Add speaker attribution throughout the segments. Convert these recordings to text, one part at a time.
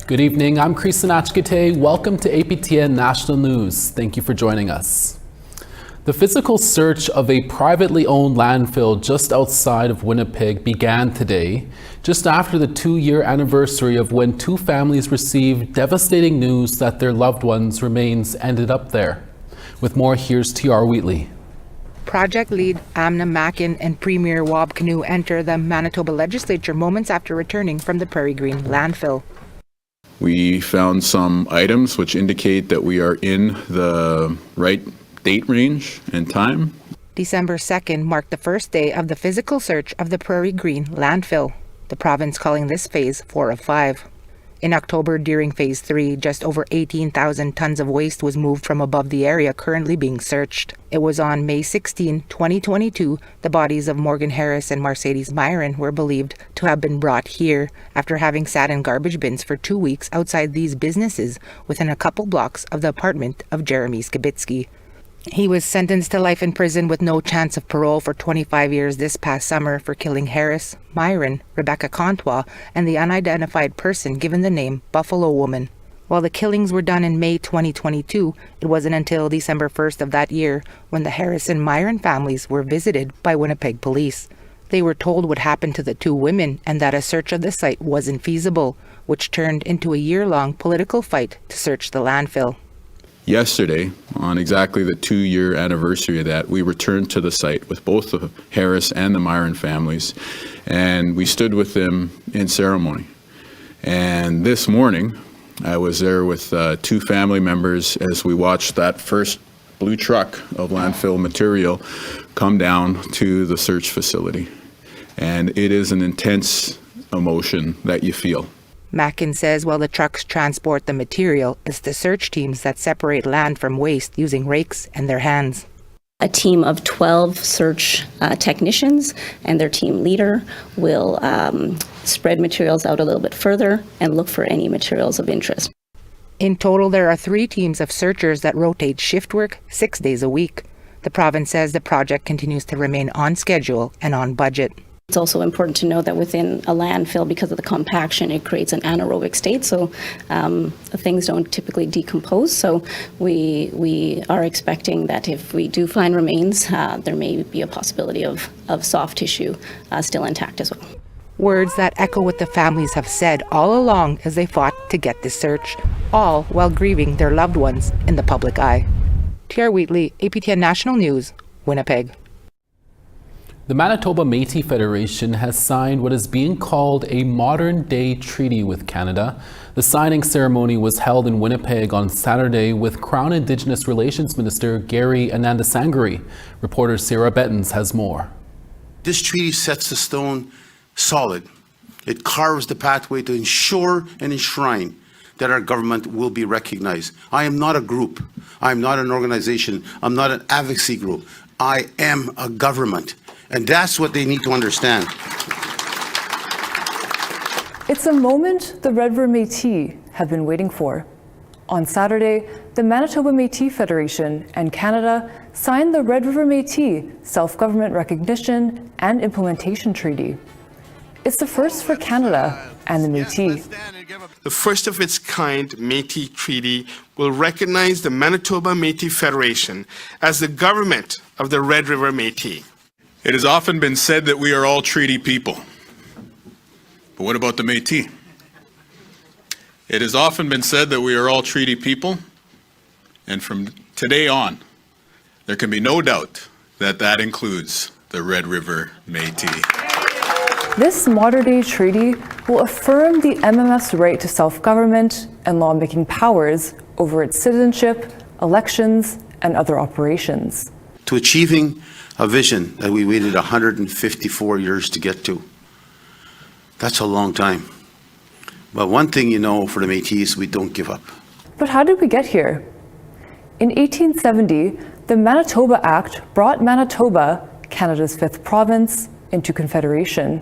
Speaker 1: Good evening, I'm Krisan Achkite. Welcome to APTN National News. Thank you for joining us. The physical search of a privately owned landfill just outside of Winnipeg began today, just after the 2-year anniversary of when 2 families received devastating news that their loved ones' remains ended up there. With more, here's T.R. Wheatley.
Speaker 2: Project lead Amna Mackin and Premier Wab Canoe enter the Manitoba legislature moments after returning from the Prairie Green landfill.
Speaker 3: We found some items which indicate that we are in the right date range and time.
Speaker 2: December 2nd marked the first day of the physical search of the Prairie Green landfill, the province calling this phase 4 of 5. In October, during phase 3, just over 18,000 tons of waste was moved from above the area currently being searched. It was on May 16, 2022, the bodies of Morgan Harris and Mercedes Myron were believed to have been brought here after having sat in garbage bins for 2 weeks outside these businesses within a couple blocks of the apartment of Jeremy Skibitsky. He was sentenced to life in prison with no chance of parole for 25 years this past summer for killing Harris, Myron, Rebecca Contois, and the unidentified person given the name Buffalo Woman. While the killings were done in May 2022, it wasn't until December 1st of that year when the Harris and Myron families were visited by Winnipeg police. They were told what happened to the 2 women and that a search of the site wasn't feasible, which turned into a year-long political fight to search the landfill.
Speaker 3: Yesterday, on exactly the 2-year anniversary of that, we returned to the site with both the Harris and the Myron families, and we stood with them in ceremony. And this morning, I was there with 2 family members as we watched that first blue truck of landfill material come down to the search facility. And it is an intense emotion that you feel.
Speaker 2: Mackin says while the trucks transport the material, it's the search teams that separate land from waste using rakes and their hands.
Speaker 4: A team of 12 search technicians and their team leader will spread materials out a little bit further and look for any materials of interest.
Speaker 2: In total, there are 3 teams of searchers that rotate shift work 6 days a week. The province says the project continues to remain on schedule and on budget.
Speaker 4: It's also important to know that within a landfill, because of the compaction, it creates an anaerobic state, so things don't typically decompose. So we are expecting that if we do find remains, there may be a possibility of soft tissue still intact as well.
Speaker 2: Words that echo what the families have said all along as they fought to get this search, all while grieving their loved ones in the public eye. T.R. Wheatley, APTN National News, Winnipeg.
Speaker 1: The Manitoba Métis Federation has signed what is being called a modern-day treaty with Canada. The signing ceremony was held in Winnipeg on Saturday with Crown Indigenous Relations Minister Gary Anandasangari. Reporter Sarah Bettens has more.
Speaker 5: This treaty sets the stone solid. It carves the pathway to ensure and enshrine that our government will be recognized. I am not a group. I am not an organization. I'm not an advocacy group. I am a government. And that's what they need to understand.
Speaker 6: It's a moment the Red River Métis have been waiting for. On Saturday, the Manitoba Métis Federation and Canada signed the Red River Métis Self-Government Recognition and Implementation Treaty. It's the first for Canada and the Métis.
Speaker 7: The first of its kind Métis Treaty will recognize the Manitoba Métis Federation as the government of the Red River Métis.
Speaker 3: It has often been said that we are all treaty people. But what about the Métis? It has often been said that we are all treaty people, and from today on, there can be no doubt that that includes the Red River Métis.
Speaker 6: This modern-day treaty will affirm the MMF's right to self-government and lawmaking powers over its citizenship, elections, and other operations.
Speaker 5: To achieving a vision that we waited 154 years to get to. That's a long time. But one thing you know for the Métis, we don't give up.
Speaker 6: But how did we get here? In 1870, the Manitoba Act brought Manitoba, Canada's 5th province, into Confederation.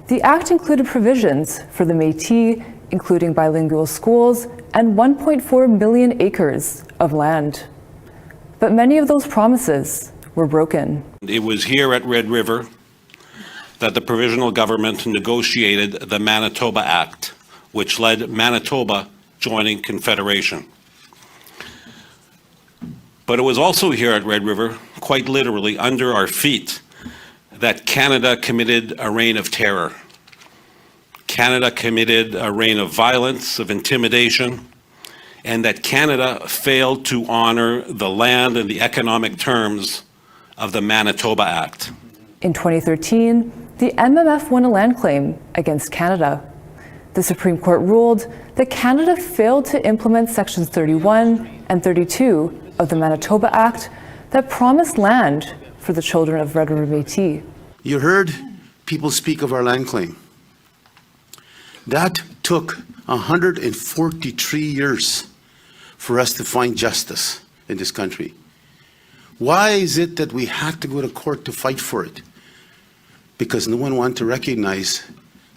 Speaker 6: The Act included provisions for the Métis, including bilingual schools and 1.4 million acres of land. But many of those promises were broken.
Speaker 8: It was here at Red River that the provisional government negotiated the Manitoba Act which led Manitoba joining Confederation. But it was also here at Red River, quite literally under our feet, that Canada committed a reign of terror. Canada committed a reign of violence, of intimidation, and that Canada failed to honor the land and the economic terms of the Manitoba Act.
Speaker 6: In 2013, the MMF won a land claim against Canada. The Supreme Court ruled that Canada failed to implement Sections 31 and 32 of the Manitoba Act that promised land for the children of Red River Métis.
Speaker 5: You heard people speak of our land claim. That took 143 years for us to find justice in this country. Why is it that we had to go to court to fight for it? Because no one wanted to recognize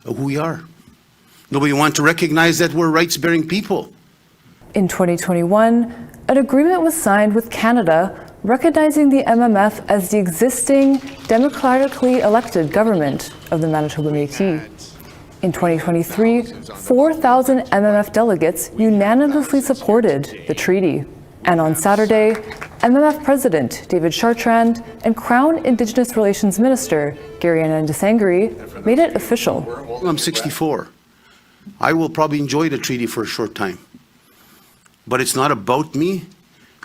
Speaker 5: who we are. Nobody wanted to recognize that we're rights-bearing people.
Speaker 6: In 2021, an agreement was signed with Canada recognizing the MMF as the existing democratically elected government of the Manitoba Métis. In 2023, 4,000 MMF delegates unanimously supported the treaty. And on Saturday, MMF President David Chartrand and Crown Indigenous Relations Minister Gary Anandasangri made it official.
Speaker 5: I'm 64. I will probably enjoy the treaty for a short time. But it's not about me,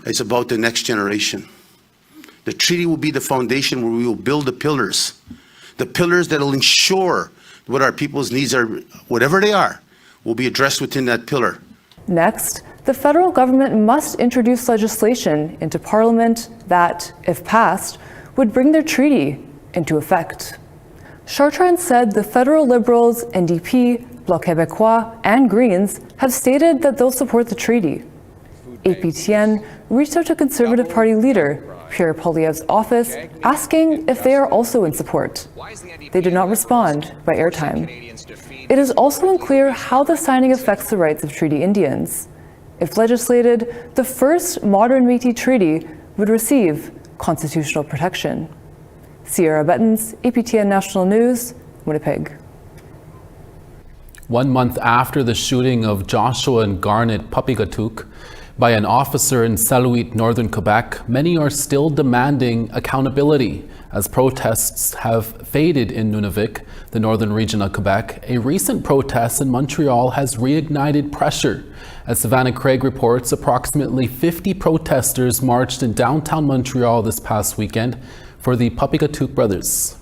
Speaker 5: it's about the next generation. The treaty will be the foundation where we will build the pillars that will ensure what our people's needs are, whatever they are, will be addressed within that pillar.
Speaker 6: Next, the federal government must introduce legislation into Parliament that, if passed, would bring their treaty into effect. Chartrand said the federal Liberals, NDP, Bloc Québécois, and Greens have stated that they'll support the treaty. APTN reached out to Conservative Party leader Pierre Poilievre's office asking if they are also in support. They did not respond by airtime. It is also unclear how the signing affects the rights of Treaty Indians. If legislated, the first modern Métis treaty would receive constitutional protection. Sierra Bettens, APTN National News, Winnipeg.
Speaker 1: 1 month after the shooting of Joshua and Garnet Papigatouk by an officer in Salouit, northern Quebec, many are still demanding accountability as protests have faded in Nunavik, the northern region of Quebec. A recent protest in Montreal has reignited pressure. As Savannah Craig reports, approximately 50 protesters marched in downtown Montreal this past weekend for the Papigatouk brothers.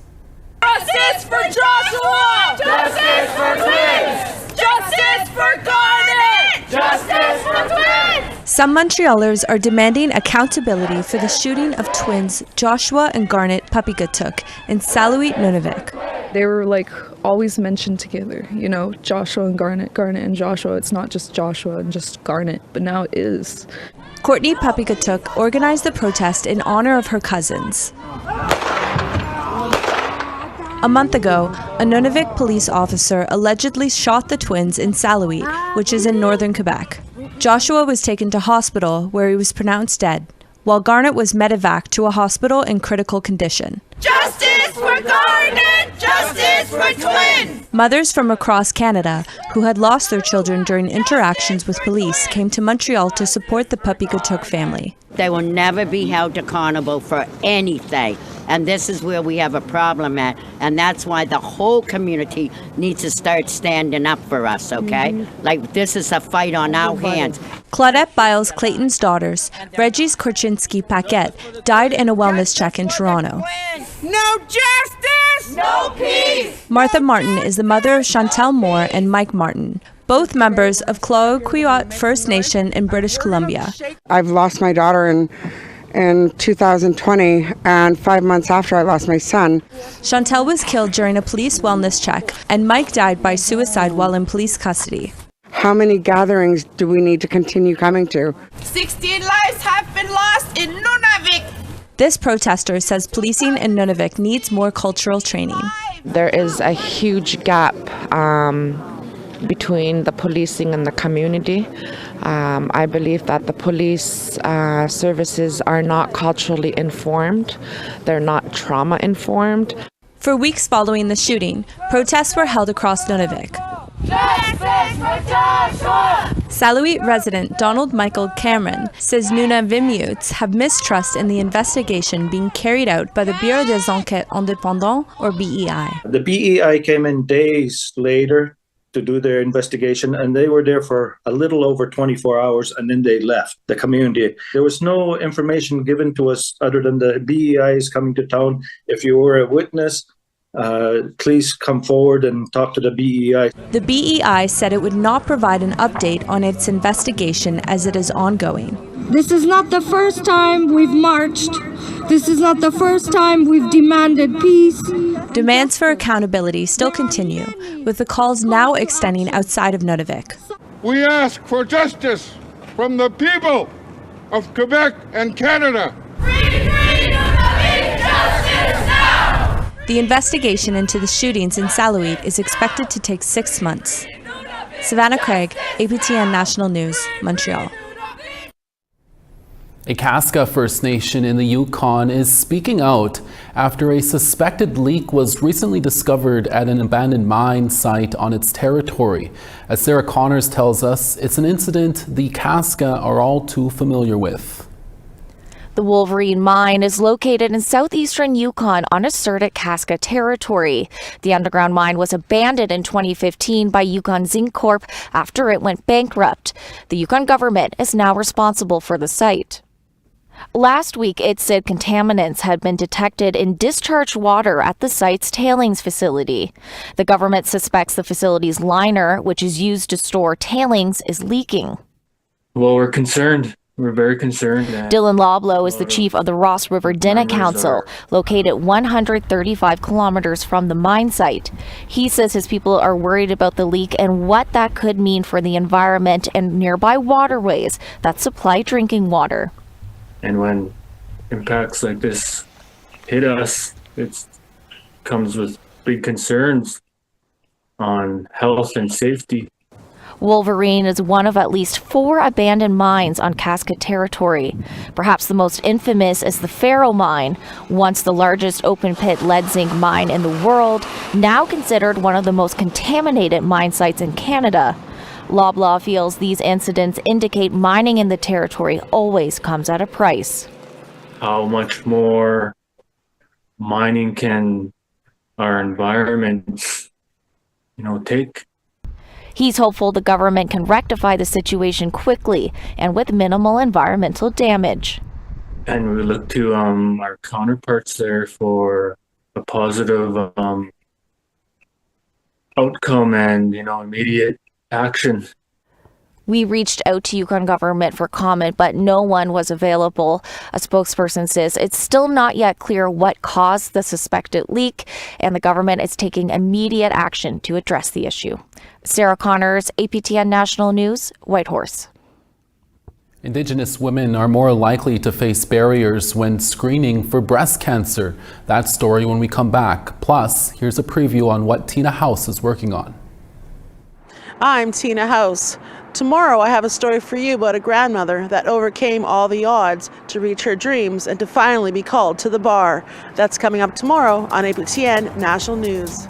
Speaker 9: Justice for Joshua! Justice for twins! Justice for Garnet! Justice for twins!
Speaker 10: Some Montrealers are demanding accountability for the shooting of twins Joshua and Garnet Papigatouk in Salouit, Nunavik.
Speaker 11: They were always mentioned together, Joshua and Garnet, Garnet and Joshua. It's not just Joshua and just Garnet, but now it is.
Speaker 10: Courtney Papigatouk organized the protest in honor of her cousins. A month ago, a Nunavik police officer allegedly shot the twins in Salouit, which is in northern Quebec. Joshua was taken to hospital where he was pronounced dead, while Garnet was medevaced to a hospital in critical condition.
Speaker 9: Justice for Garnet! Justice for twins!
Speaker 10: Mothers from across Canada who had lost their children during interactions with police came to Montreal to support the Papigatouk family.
Speaker 12: They will never be held accountable for anything. And this is where we have a problem at. And that's why the whole community needs to start standing up for us, okay? This is a fight on our hands.
Speaker 10: Claudette Biles Clayton's daughters, Reggie's Korchinski Paquette, died in a wellness check in Toronto.
Speaker 9: No justice! No peace!
Speaker 10: Martha Martin is the mother of Chantel Moore and Mike Martin, both members of Kaska First Nation in British Columbia.
Speaker 13: I've lost my daughter in 2020, and 5 months after I lost my son.
Speaker 10: Chantel was killed during a police wellness check, and Mike died by suicide while in police custody.
Speaker 13: How many gatherings do we need to continue coming to?
Speaker 9: 16 lives have been lost in Nunavik.
Speaker 10: This protester says policing in Nunavik needs more cultural training.
Speaker 14: There is a huge gap between the policing and the community. I believe that the police services are not culturally informed. They're not trauma informed.
Speaker 10: For weeks following the shooting, protests were held across Nunavik.
Speaker 9: Justice for Joshua!
Speaker 10: Salouit resident Donald Michael Cameron says Nuna Vimutes have mistrust in the investigation being carried out by the Bureau des Enquêtes Indépendants, or BEI.
Speaker 15: The BEI came in days later to do their investigation, and they were there for a little over 24 hours, and then they left the community. There was no information given to us other than the BEI is coming to town. If you were a witness, please come forward and talk to the BEI.
Speaker 10: The BEI said it would not provide an update on its investigation as it is ongoing.
Speaker 16: This is not the first time we've marched. This is not the first time we've demanded peace.
Speaker 10: Demands for accountability still continue, with the calls now extending outside of Nunavik.
Speaker 17: We ask for justice from the people of Quebec and Canada.
Speaker 10: The investigation into the shootings in Salouit is expected to take 6 months. Savannah Craig, APTN National News, Montreal.
Speaker 1: A Kaska First Nation in the Yukon is speaking out after a suspected leak was recently discovered at an abandoned mine site on its territory. As Sarah Connors tells us, it's an incident the Kaska are all too familiar with.
Speaker 18: The Wolverine Mine is located in southeastern Yukon on asserted Kaska territory. The underground mine was abandoned in 2015 by Yukon Zinc Corp after it went bankrupt. The Yukon government is now responsible for the site. Last week, it said contaminants had been detected in discharged water at the site's tailings facility. The government suspects the facility's liner, which is used to store tailings, is leaking.
Speaker 19: Well, we're concerned. We're very concerned.
Speaker 18: Dylan Loblow is the chief of the Ross River Dinna Council, located 135 kilometers from the mine site. He says his people are worried about the leak and what that could mean for the environment and nearby waterways that supply drinking water.
Speaker 19: And when impacts like this hit us, it comes with big concerns on health and safety.
Speaker 18: Wolverine is one of at least 4 abandoned mines on Kaska territory. Perhaps the most infamous is the Faro Mine, once the largest open-pit lead-zinc mine in the world, now considered one of the most contaminated mine sites in Canada. Loblaw feels these incidents indicate mining in the territory always comes at a price.
Speaker 19: How much more mining can our environment, take?
Speaker 18: He's hopeful the government can rectify the situation quickly and with minimal environmental damage.
Speaker 19: And we look to our counterparts there for a positive outcome and, immediate action.
Speaker 18: We reached out to Yukon government for comment, but no one was available. A spokesperson says it's still not yet clear what caused the suspected leak, and the government is taking immediate action to address the issue. Sarah Connors, APTN National News, Whitehorse.
Speaker 1: Indigenous women are more likely to face barriers when screening for breast cancer. That story when we come back. Plus, here's a preview on what Tina House is working on.
Speaker 20: I'm Tina House. Tomorrow I have a story for you about a grandmother that overcame all the odds to reach her dreams and to finally be called to the bar. That's coming up tomorrow on APTN National News.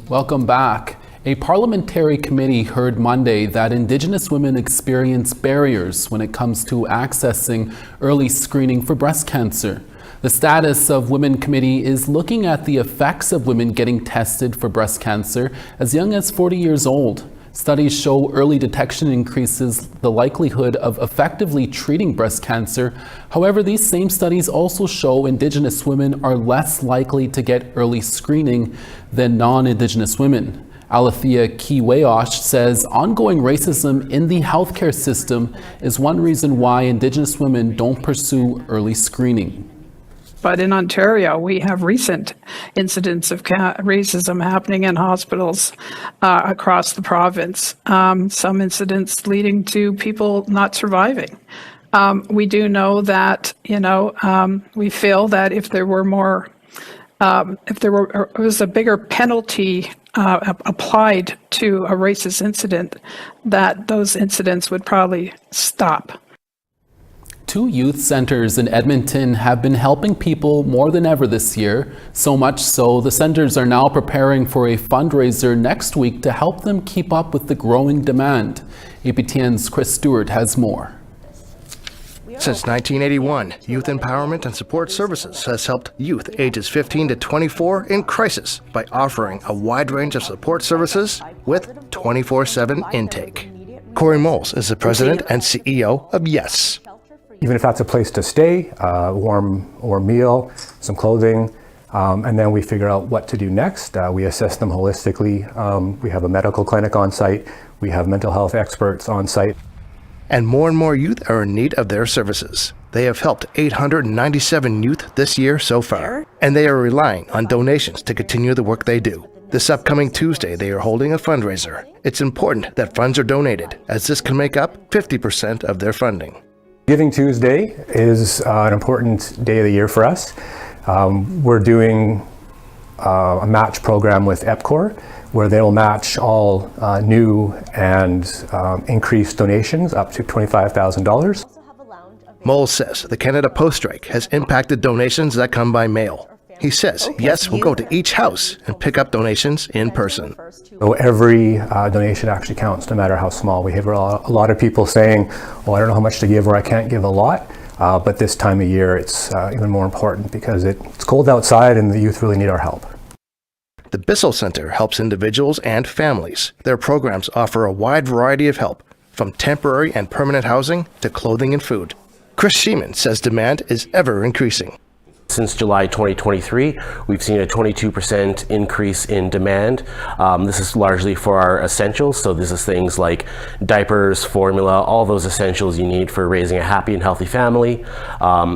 Speaker 1: Welcome back. A parliamentary committee heard Monday that Indigenous women experience barriers when it comes to accessing early screening for breast cancer. The Status of Women Committee is looking at the effects of women getting tested for breast cancer as young as 40 years old. Studies show early detection increases the likelihood of effectively treating breast cancer. However, these same studies also show Indigenous women are less likely to get early screening than non-Indigenous women. Alethea Kiweosh says ongoing racism in the healthcare system is one reason why Indigenous women don't pursue early screening.
Speaker 21: But in Ontario, we have recent incidents of racism happening in hospitals across the province. Some incidents leading to people not surviving. We do know that, we feel that if there were more, was a bigger penalty applied to a racist incident, that those incidents would probably stop.
Speaker 1: 2 youth centers in Edmonton have been helping people more than ever this year. So much so, the centers are now preparing for a fundraiser next week to help them keep up with the growing demand. APTN's Chris Stewart has more.
Speaker 22: Since 1981, Youth Empowerment and Support Services has helped youth ages 15 to 24 in crisis by offering a wide range of support services with 24/7 intake. Corey Moles is the president and CEO of Yes.
Speaker 23: Even if that's a place to stay, warm or meal, some clothing, and then we figure out what to do next. We assess them holistically. We have a medical clinic on site. We have mental health experts on site.
Speaker 22: And more youth are in need of their services. They have helped 897 youth this year so far, and they are relying on donations to continue the work they do. This upcoming Tuesday, they are holding a fundraiser. It's important that funds are donated, as this can make up 50% of their funding.
Speaker 23: Giving Tuesday is an important day of the year for us. We're doing a match program with EPCOR, where they'll match all new and increased donations up to $25,000.
Speaker 22: Moles says the Canada Post strike has impacted donations that come by mail. He says, Yes, we'll go to each house and pick up donations in person.
Speaker 23: So every donation actually counts, no matter how small. We have a lot of people saying, well, I don't know how much to give, or I can't give a lot. But this time of year, it's even more important because it's cold outside and the youth really need our help.
Speaker 22: The Bissell Center helps individuals and families. Their programs offer a wide variety of help, from temporary and permanent housing to clothing and food. Chris Sheeman says demand is ever increasing.
Speaker 24: Since July 2023, we've seen a 22% increase in demand. This is largely for our essentials. So this is things like diapers, formula, all those essentials you need for raising a happy and healthy family.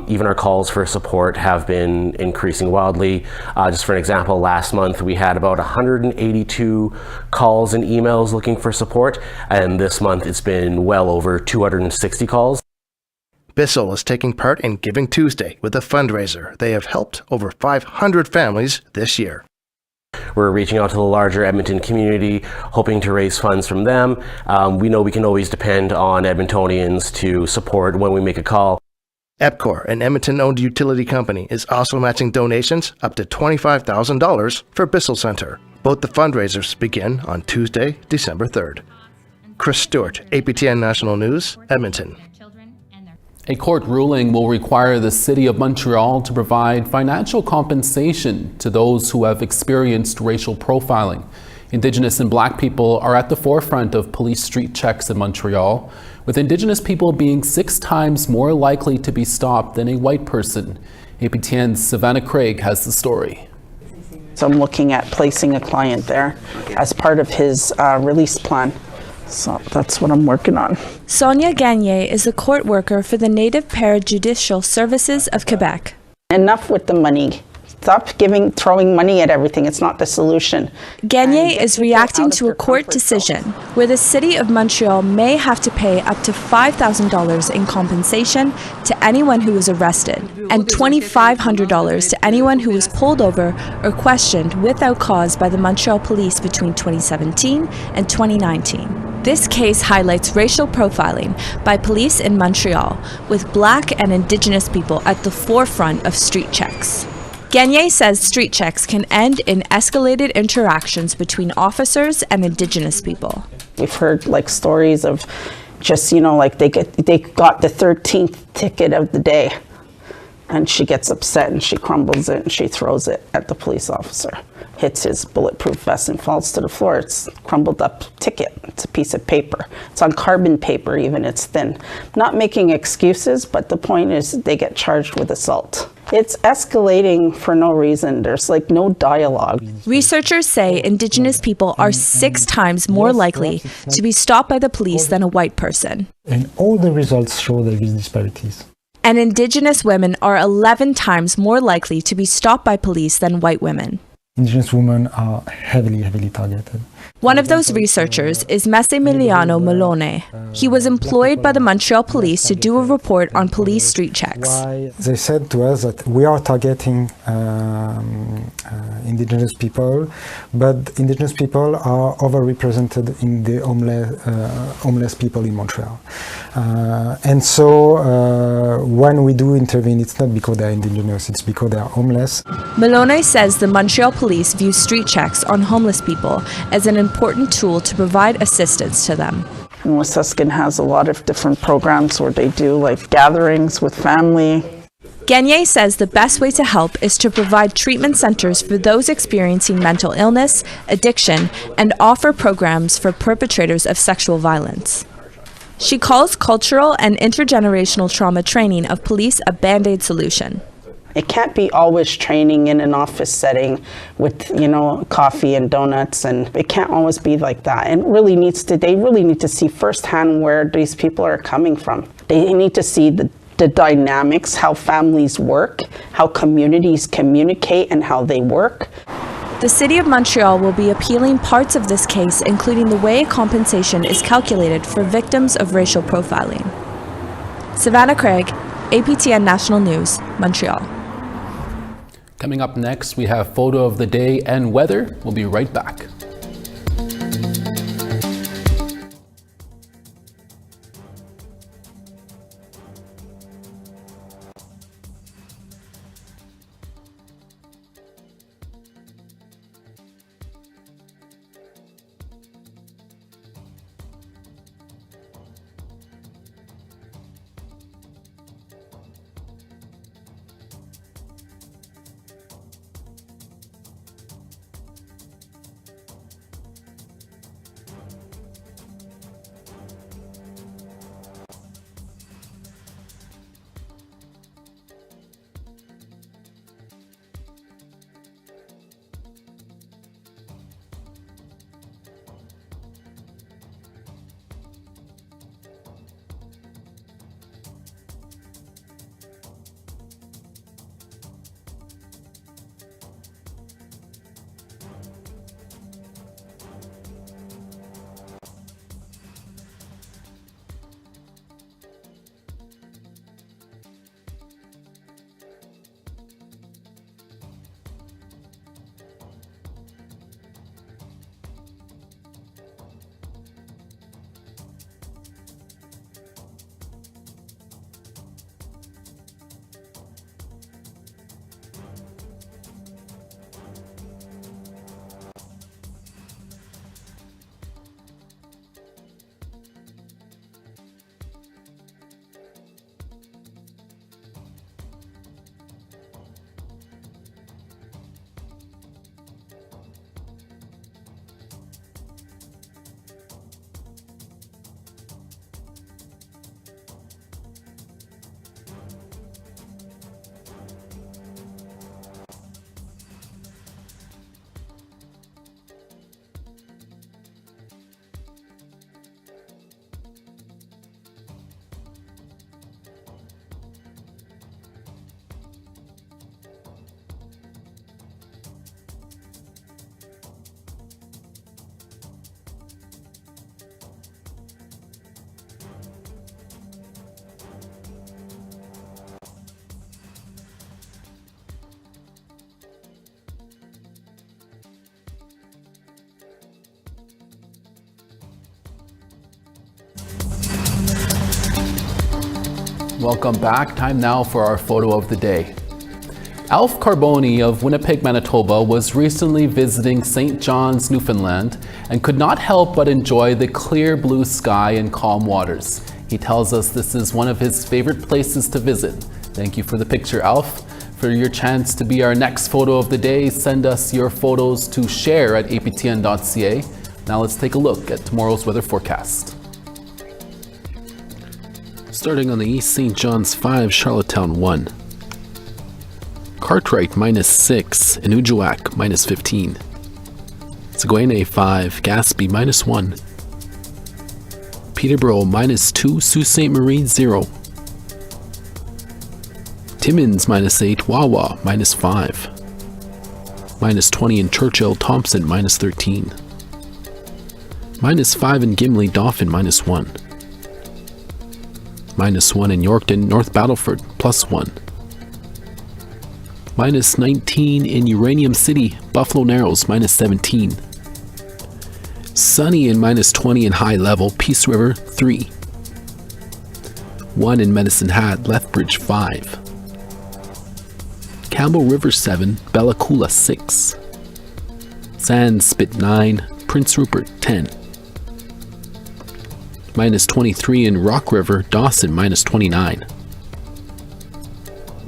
Speaker 24: Even our calls for support have been increasing wildly. Just for an example, last month we had about 182 calls and emails looking for support. And this month it's been well over 260 calls.
Speaker 22: Bissell is taking part in Giving Tuesday with a fundraiser. They have helped over 500 families this year.
Speaker 24: We're reaching out to the larger Edmonton community, hoping to raise funds from them. We know we can always depend on Edmontonians to support when we make a call.
Speaker 22: EPCOR, an Edmonton-owned utility company, is also matching donations up to $25,000 for Bissell Center. Both the fundraisers begin on Tuesday, December 3rd. Chris Stewart, APTN National News, Edmonton.
Speaker 1: A court ruling will require the City of Montreal to provide financial compensation to those who have experienced racial profiling. Indigenous and Black people are at the forefront of police street checks in Montreal, with Indigenous people being 6 times more likely to be stopped than a white person. APTN's Savannah Craig has the story.
Speaker 25: So I'm looking at placing a client there as part of his release plan. So that's what I'm working on.
Speaker 10: Sonia Gagné is a court worker for the Native Parajudicial Services of Quebec.
Speaker 25: Enough with the money. Stop throwing money at everything. It's not the solution.
Speaker 10: Gagné is reacting to a court decision where the City of Montreal may have to pay up to $5,000 in compensation to anyone who was arrested and $2,500 to anyone who was pulled over or questioned without cause by the Montreal Police between 2017 and 2019. This case highlights racial profiling by police in Montreal, with Black and Indigenous people at the forefront of street checks. Gagné says street checks can end in escalated interactions between officers and Indigenous people.
Speaker 25: We've heard like stories of just, like they got the 13th ticket of the day, and she gets upset and she crumbles it and she throws it at the police officer, hits his bulletproof vest and falls to the floor. It's a crumbled up ticket. It's a piece of paper. It's on carbon paper even, it's thin. Not making excuses, but the point is they get charged with assault. It's escalating for no reason. There's like no dialogue.
Speaker 10: Researchers say Indigenous people are 6 times more likely to be stopped by the police than a white person.
Speaker 2: And all the results show there is disparities.
Speaker 10: And Indigenous women are 11 times more likely to be stopped by police than white women.
Speaker 2: Indigenous women are heavily targeted.
Speaker 10: One of those researchers is Massimiliano Malone. He was employed by the Montreal Police to do a report on police street checks.
Speaker 2: They said to us that we are targeting Indigenous people, but Indigenous people are overrepresented in the homeless people in Montreal. And so when we do intervene, it's not because they're Indigenous, it's because they are homeless.
Speaker 10: Malone says the Montreal Police view street checks on homeless people as an important tool to provide assistance to them.
Speaker 25: And Wissiskin has a lot of different programs where they do like gatherings with family.
Speaker 10: Gagné says the best way to help is to provide treatment centers for those experiencing mental illness, addiction, and offer programs for perpetrators of sexual violence. She calls cultural and intergenerational trauma training of police a band-aid solution.
Speaker 25: It can't be always training in an office setting with, coffee and donuts, and it can't always be like that. And they really need to see firsthand where these people are coming from. They need to see the dynamics, how families work, how communities communicate, and how they work.
Speaker 10: The City of Montreal will be appealing parts of this case, including the way compensation is calculated for victims of racial profiling. Savannah Craig, APTN National News, Montreal.
Speaker 1: Coming up next, we have photo of the day and weather. We'll be right back. Welcome back. Time now for our photo of the day. Alf Carboni of Winnipeg, Manitoba was recently visiting St. John's, Newfoundland, and could not help but enjoy the clear blue sky and calm waters. He tells us this is one of his favorite places to visit. Thank you for the picture, Alf. For your chance to be our next photo of the day, send us your photos to share@aptn.ca. Now let's take a look at tomorrow's weather forecast. Starting on the east, St. John's 5, Charlottetown 1. Cartwright -6, Inujuak -15. Saguenay 5, Gaspé -1. Peterborough -2, Sault Ste. Marie 0. Timmins -8, Wawa -5. -20 in Churchill, Thompson -13. -5 in Gimli, Dauphin -1. -1 in Yorkton, North Battleford +1. -19 in Uranium City, Buffalo Narrows -17. Sunny and -20 in High Level, Peace River 3. 1 in Medicine Hat, Lethbridge 5. Campbell River 7, Bella Coola 6. Sandspit 9, Prince Rupert 10. -23 in Rock River, Dawson -29.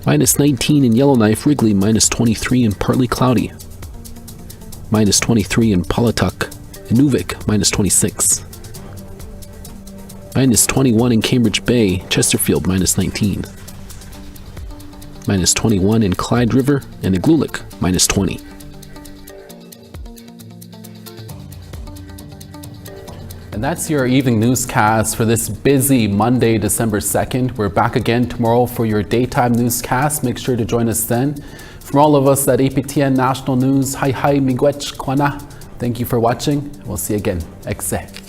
Speaker 1: -19 in Yellowknife, Wrigley -23 and partly cloudy. -23 in Polituck, Inuvik -26. -21 in Cambridge Bay, Chesterfield -19. -21 in Clyde River and Igloolik -20. And that's your evening newscast for this busy Monday, December 2nd. We're back again tomorrow for your daytime newscast. Make sure to join us then. From all of us at APTN National News, hi miigwech kwana. Thank you for watching. We'll see you again. Ekse.